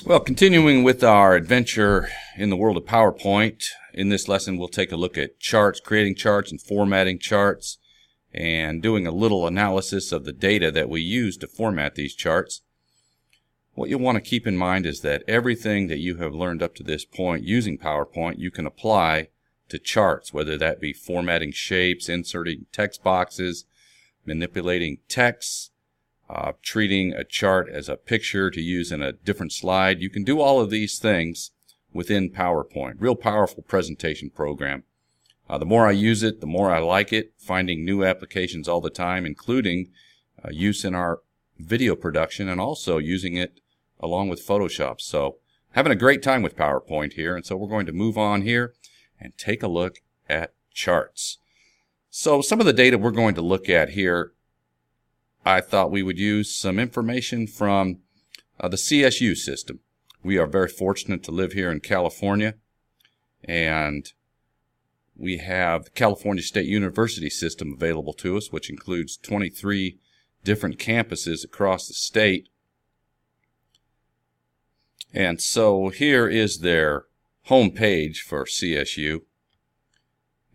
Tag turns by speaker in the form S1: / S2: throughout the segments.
S1: Well, continuing with our adventure in the world of PowerPoint, in this lesson we'll take a look at charts, creating charts and formatting charts, and doing a little analysis of the data that we use to format these charts. What you'll want to keep in mind is that everything that you have learned up to this point using PowerPoint you can apply to charts, whether that be formatting shapes, inserting text boxes, manipulating text, treating a chart as a picture to use in a different slide. You can do all of these things within PowerPoint. Real powerful presentation program. The more I use it, the more I like it, finding new applications all the time, including use in our video production and also using it along with Photoshop. So having a great time with PowerPoint here, and so we're going to move on here and take a look at charts. So some of the data we're going to look at here, I thought we would use some information from the CSU system. We are very fortunate to live here in California, and we have the California State University system available to us, which includes 23 different campuses across the state. And so here is their home page for CSU.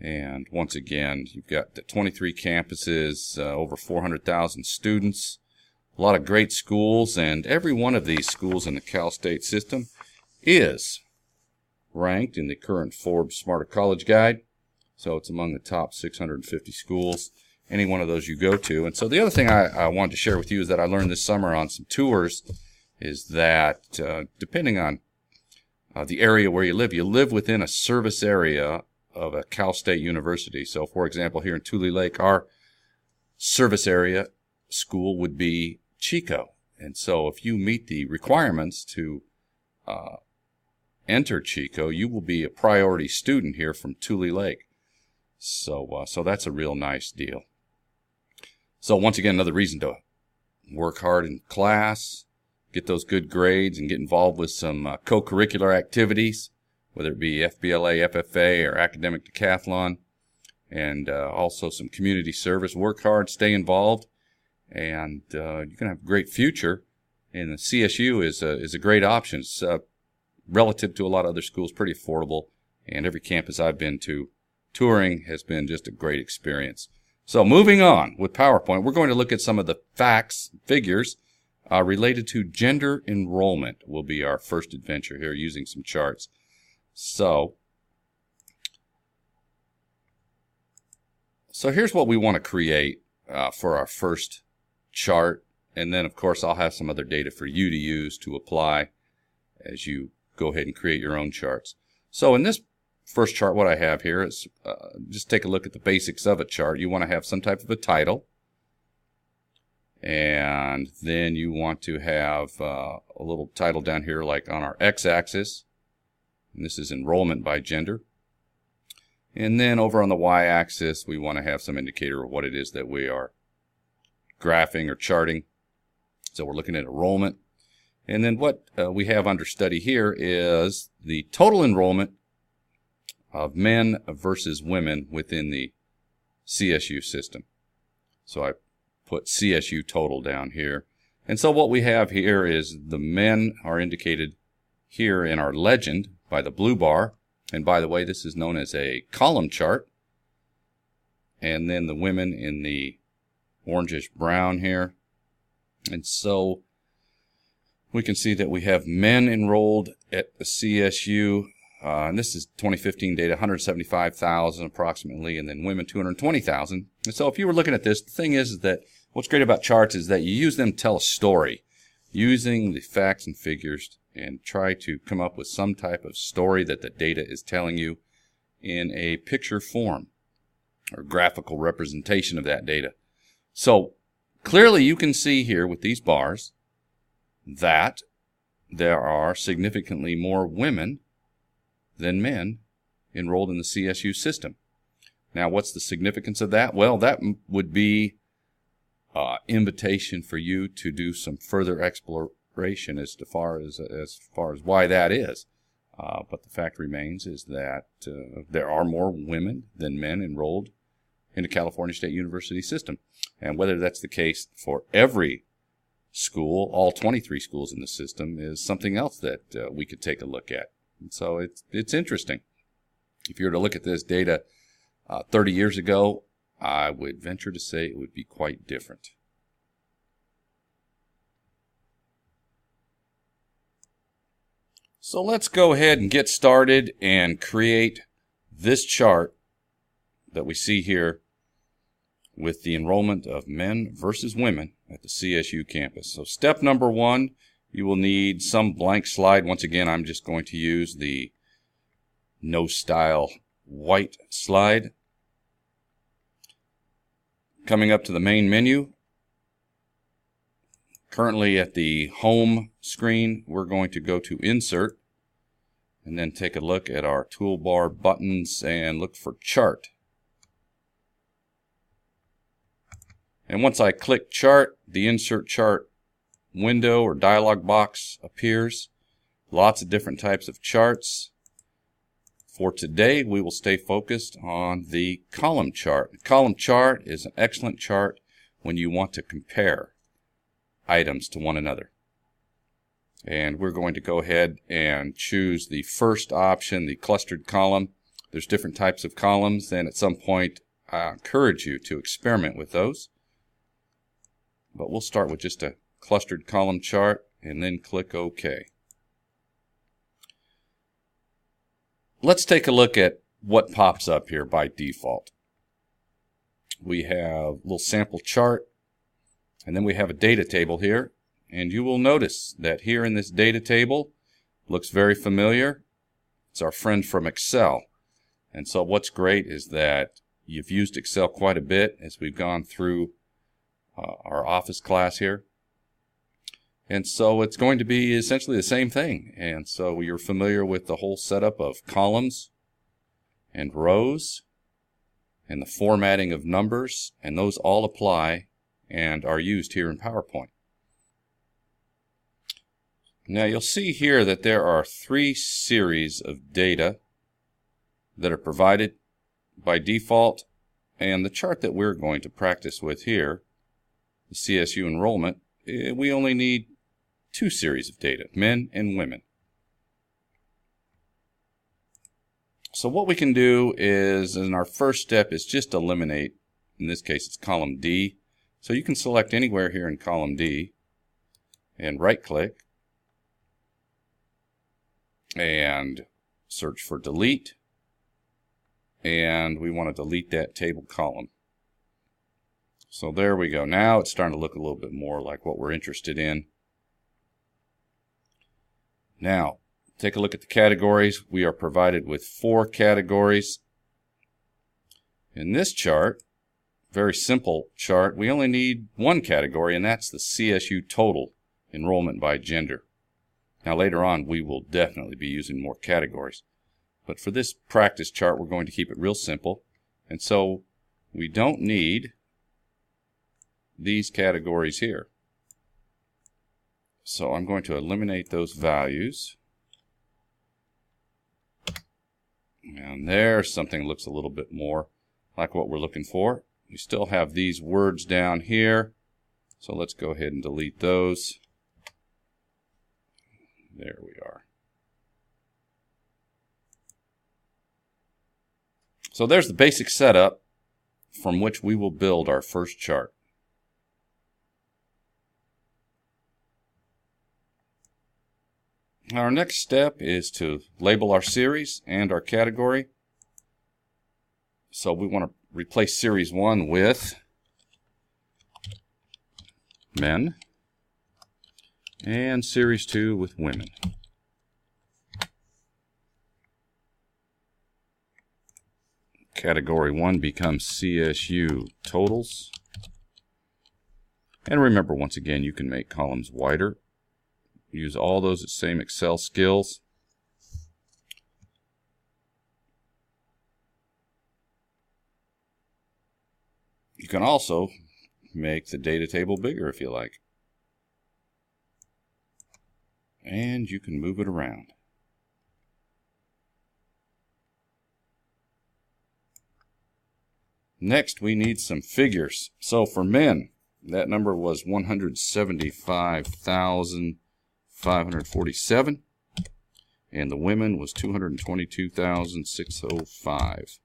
S1: And once again, you've got the 23 campuses, over 400,000 students, a lot of great schools, and every one of these schools in the Cal State system is ranked in the current Forbes Smarter College Guide. So it's among the top 650 schools, any one of those you go to. And so the other thing I wanted to share with you is that I learned this summer on some tours is that depending on the area where you live within a service area of a Cal State University. So for example, here in Tule Lake, our service area school would be Chico. And so if you meet the requirements to enter Chico, you will be a priority student here from Tule Lake. So that's a real nice deal. So once again, another reason to work hard in class, get those good grades, and get involved with some co-curricular activities, whether it be FBLA, FFA, or academic decathlon, and also some community service. Work hard, stay involved, and you're going to have a great future. And the CSU is a great option. It's relative to a lot of other schools, pretty affordable, and every campus I've been to touring has been just a great experience. So moving on with PowerPoint, we're going to look at some of the facts, figures related to gender enrollment. Will be our first adventure here using some charts. So here's what we want to create for our first chart, and then of course I'll have some other data for you to use to apply as you go ahead and create your own charts. So in this first chart, what I have here is just take a look at the basics of a chart. You want to have some type of a title, and then you want to have a little title down here like on our x-axis. And this is enrollment by gender. And then over on the y-axis, we want to have some indicator of what it is that we are graphing or charting. So we're looking at enrollment. And then what we have under study here is the total enrollment of men versus women within the CSU system. So I put CSU total down here. And so what we have here is the men are indicated here in our legend by the blue bar, and by the way, this is known as a column chart, and then the women in the orangish brown here. And so we can see that we have men enrolled at the CSU, and this is 2015 data, 175,000 approximately, and then women 220,000. And so if you were looking at this, the thing is that what's great about charts is that you use them to tell a story, using the facts and figures, and try to come up with some type of story that the data is telling you in a picture form or graphical representation of that data. So clearly you can see here with these bars that there are significantly more women than men enrolled in the CSU system. Now what's the significance of that? Well, that would be invitation for you to do some further exploration as far as why that is. But the fact remains is that there are more women than men enrolled in the California State University system. And whether that's the case for every school, all 23 schools in the system, is something else that we could take a look at. And so it's interesting. If you were to look at this data 30 years ago, I would venture to say it would be quite different. So let's go ahead and get started and create this chart that we see here with the enrollment of men versus women at the CSU campus. So step number one, you will need some blank slide. Once again, I'm just going to use the no style white slide. Coming up to the main menu, currently at the home screen, we're going to go to Insert and then take a look at our toolbar buttons and look for Chart. And once I click Chart, the Insert Chart window or dialog box appears. Lots of different types of charts. For today, we will stay focused on the column chart. The column chart is an excellent chart when you want to compare items to one another. And we're going to go ahead and choose the first option, the clustered column. There's different types of columns, and at some point I encourage you to experiment with those. But we'll start with just a clustered column chart and then click OK. Let's take a look at what pops up here by default. We have a little sample chart, and then we have a data table here. And you will notice that here in this data table, looks very familiar. It's our friend from Excel. And so what's great is that you've used Excel quite a bit as we've gone through our Office class here. And so it's going to be essentially the same thing. And so you're familiar with the whole setup of columns and rows and the formatting of numbers, and those all apply and are used here in PowerPoint. Now you'll see here that there are 3 series of data that are provided by default, and the chart that we're going to practice with here, the CSU enrollment, we only need 2 series of data, men and women. So what we can do is, in our first step, is just eliminate, in this case it's column D. So you can select anywhere here in column D and right click and search for delete, and we want to delete that table column. So there we go. Now it's starting to look a little bit more like what we're interested in. Now, take a look at the categories. We are provided with 4 categories. In this chart, very simple chart, we only need 1 category, and that's the CSU total enrollment by gender. Now later on, we will definitely be using more categories. But for this practice chart, we're going to keep it real simple. And so we don't need these categories here. So I'm going to eliminate those values. And there's something that looks a little bit more like what we're looking for. We still have these words down here. So let's go ahead and delete those. There we are. So there's the basic setup from which we will build our first chart. Our next step is to label our series and our category. So we want to replace series 1 with men and series 2 with women. Category 1 becomes CSU totals. And remember, once again, you can make columns wider. Use all those same Excel skills. You can also make the data table bigger if you like. And you can move it around. Next, we need some figures. So for men, That number was 175,547, and the women was 222,605.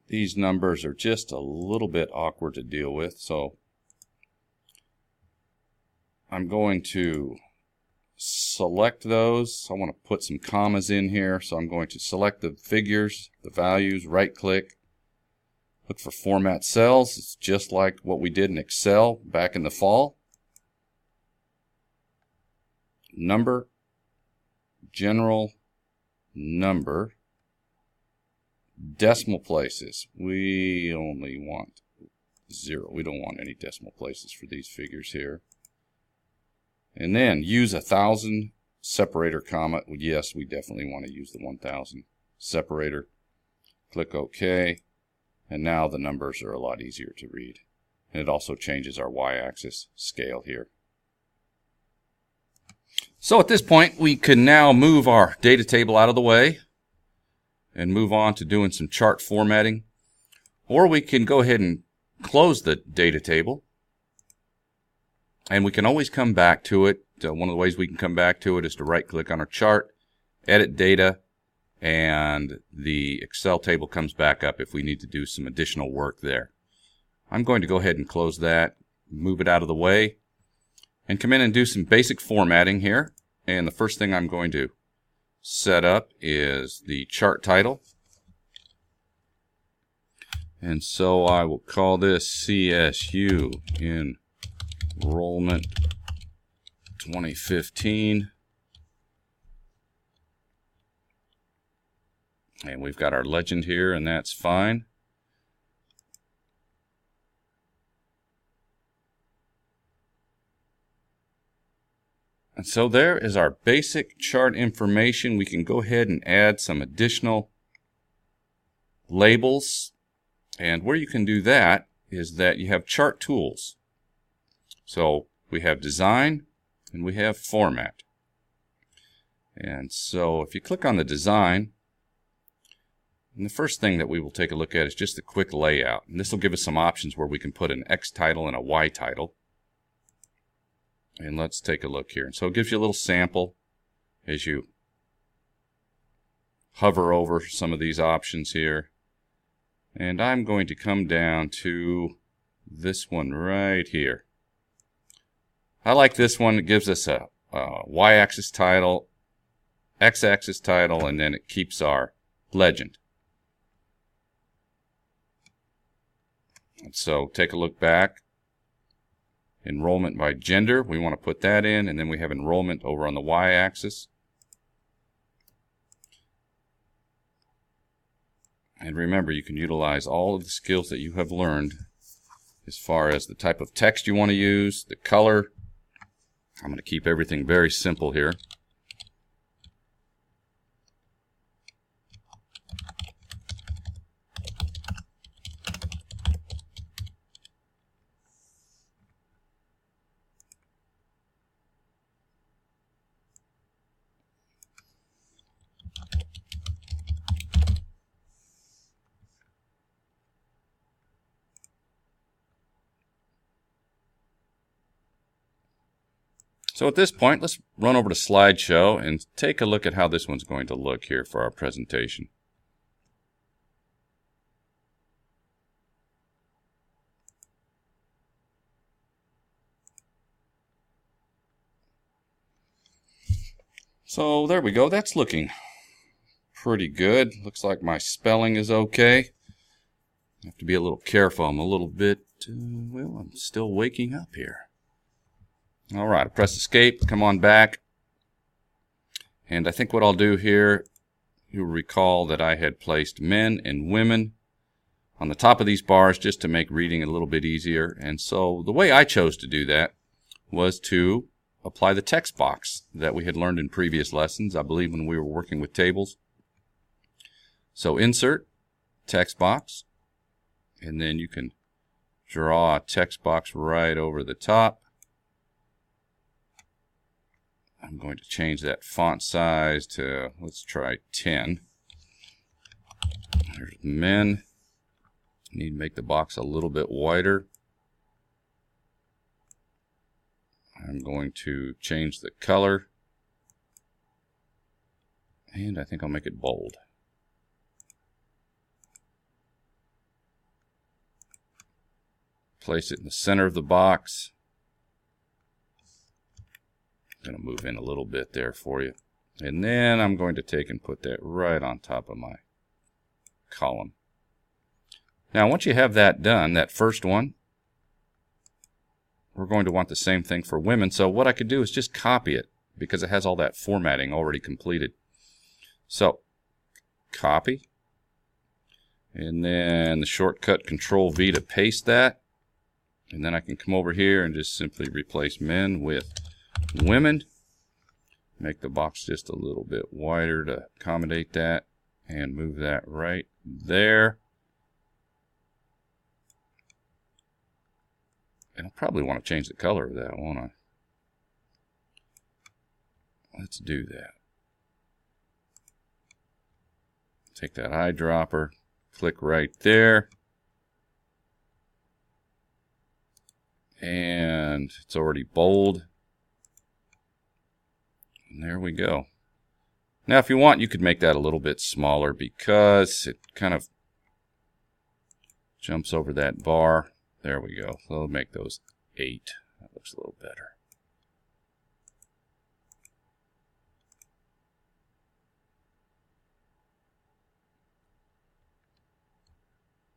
S1: These numbers are just a little bit awkward to deal with, so I'm going to select those. I want to put some commas in here, so I'm going to select the figures, the values, right click, look for format cells. It's just like what we did in Excel back in the fall. Number, general, number, decimal places. We only want 0. We don't want any decimal places for these figures here. And then use 1,000 separator comma. Yes, we definitely want to use the 1,000 separator. Click OK. And now the numbers are a lot easier to read. And it also changes our y-axis scale here. So at this point, we can now move our data table out of the way and move on to doing some chart formatting. Or we can go ahead and close the data table. And we can always come back to it. One of the ways we can come back to it is to right-click on our chart, edit data, and the Excel table comes back up if we need to do some additional work there. I'm going to go ahead and close that, move it out of the way, and come in and do some basic formatting here. And the first thing I'm going to set up is the chart title. And so I will call this CSU Enrollment 2015. And we've got our legend here, and that's fine. And so there is our basic chart information. We can go ahead and add some additional labels. And where you can do that is that you have chart tools. So we have design and we have format. And so if you click on the design, and the first thing that we will take a look at is just a quick layout. And this will give us some options where we can put an X title and a Y title. And let's take a look here. And so it gives you a little sample as you hover over some of these options here. And I'm going to come down to this one right here. I like this one. It gives us a Y-axis title, X-axis title, and then it keeps our legend. And so take a look back. Enrollment by gender, we want to put that in, and then we have enrollment over on the y-axis. And remember, you can utilize all of the skills that you have learned as far as the type of text you want to use, the color. I'm going to keep everything very simple here. So at this point, let's run over to slideshow and take a look at how this one's going to look here for our presentation. So there we go. That's looking pretty good. Looks like my spelling is okay. I have to be a little careful. I'm a little bit, well, I'm still waking up here. All right, I press escape, come on back. And I think what I'll do here, you'll recall that I had placed men and women on the top of these bars just to make reading a little bit easier. And so the way I chose to do that was to apply the text box that we had learned in previous lessons, I believe when we were working with tables. So insert, text box, and then you can draw a text box right over the top. I'm going to change that font size to, let's try 10. There's men. Need to make the box a little bit wider. I'm going to change the color, and I think I'll make it bold. Place it in the center of the box. I'm going to move in a little bit there for you. And then I'm going to take and put that right on top of my column. Now, once you have that done, that first one, we're going to want the same thing for women. So what I could do is just copy it because it has all that formatting already completed. So, copy. And then the shortcut Control V to paste that. And then I can come over here and just simply replace men with women. Make the box just a little bit wider to accommodate that. And move that right there. And I'll probably want to change the color of that, won't I? Let's do that. Take that eyedropper, click right there. And it's already bold. And there we go. Now, if you want, you could make that a little bit smaller because it kind of jumps over that bar. There we go. So we'll make those 8. That looks a little better.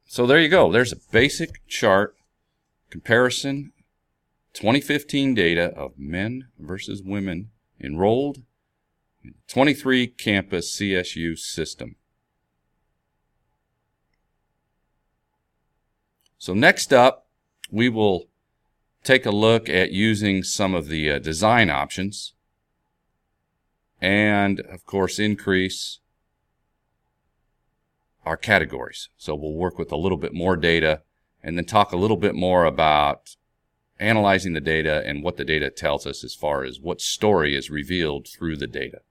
S1: So there you go. There's a basic chart comparison 2015 data of men versus women enrolled in 23 campus CSU system. So next up, we will take a look at using some of the design options and, of course, increase our categories. So we'll work with a little bit more data and then talk a little bit more about analyzing the data and what the data tells us as far as what story is revealed through the data.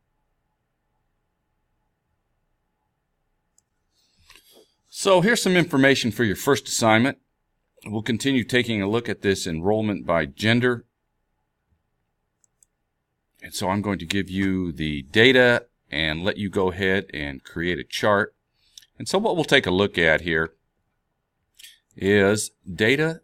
S1: So here's some information for your first assignment. We'll continue taking a look at this enrollment by gender. And so I'm going to give you the data and let you go ahead and create a chart. And so what we'll take a look at here is data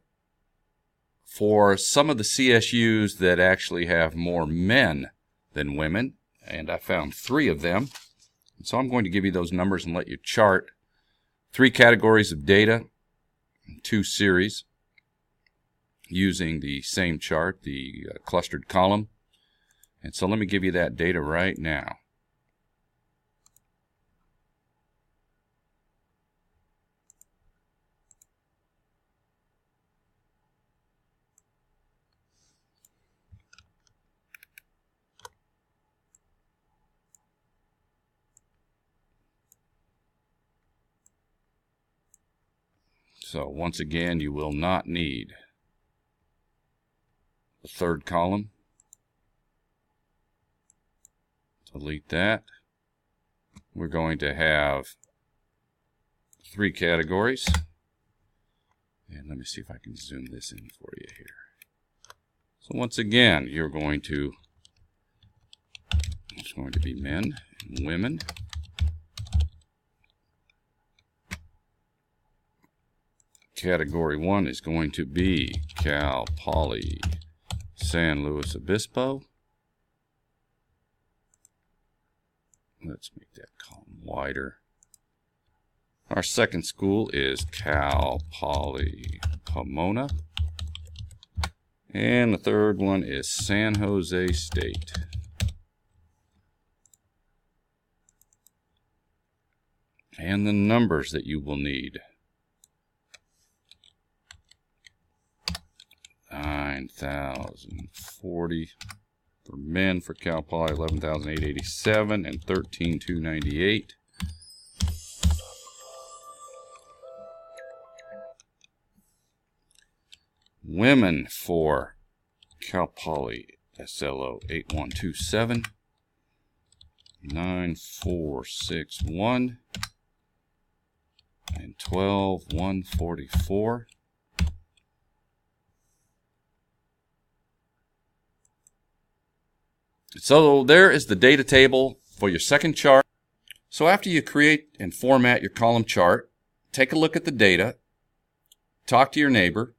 S1: for some of the CSUs that actually have more men than women. And I found 3 of them. And so I'm going to give you those numbers and let you chart 3 categories of data, 2 series, using the same chart, the clustered column. And so let me give you that data right now. So once again, you will not need the 3rd column. Delete that. We're going to have 3 categories. And let me see if I can zoom this in for you here. So once again, you're going to, it's going to be men and women. Category 1 is going to be Cal Poly San Luis Obispo. Let's make that column wider. Our second school is Cal Poly Pomona. And the third one is San Jose State. And the numbers that you will need. 9,040 for men for Cal Poly, 11,887 and 13,298. Women for Cal Poly SLO 8127 9461 and 12,144. So there is the data table for your second chart. So after you create and format your column chart, take a look at the data, talk to your neighbor,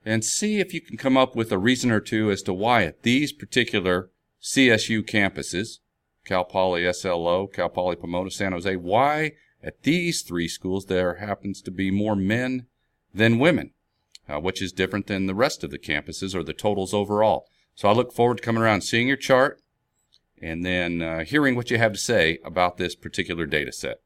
S1: and see if you can come up with a reason or two as to why at these particular CSU campuses, Cal Poly SLO, Cal Poly Pomona, San Jose, why at these three schools there happens to be more men than women, which is different than the rest of the campuses or the totals overall. So I look forward to coming around, seeing your chart, and then hearing what you have to say about this particular data set.